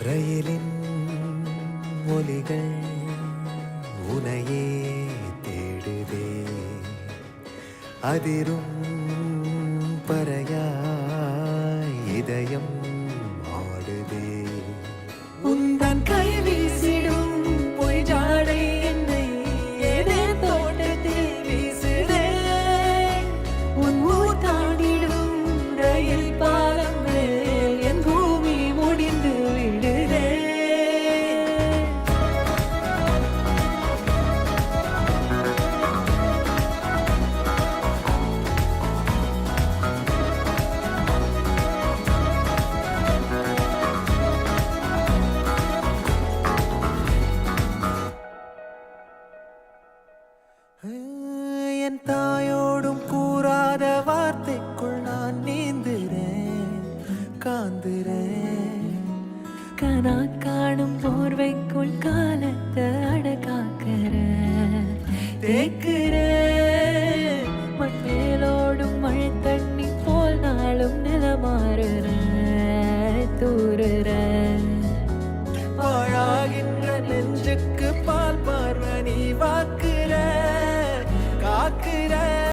ரயிலின் ஒலிகள் உனையே தேடுதே, அதிரும் பறையாய் இதயம் ஆடுதே. உந்தன் கை வீசிடும் பொய் ஜாடை என்னை ஏதே தோட்டத்தில் வீசுதே. உன் ஊர் தாண்டிடும் ரயில் பாலம் மேல் என் பூமி முடிந்து விடுதே. என் தாயோடும் கூறாத வார்த்தைக்குள் நான் நீந்துறேன், காந்துறேன். கனா காணும் போர்வைக்குள் காலத்தை அடக்காக்கிற தேக்கு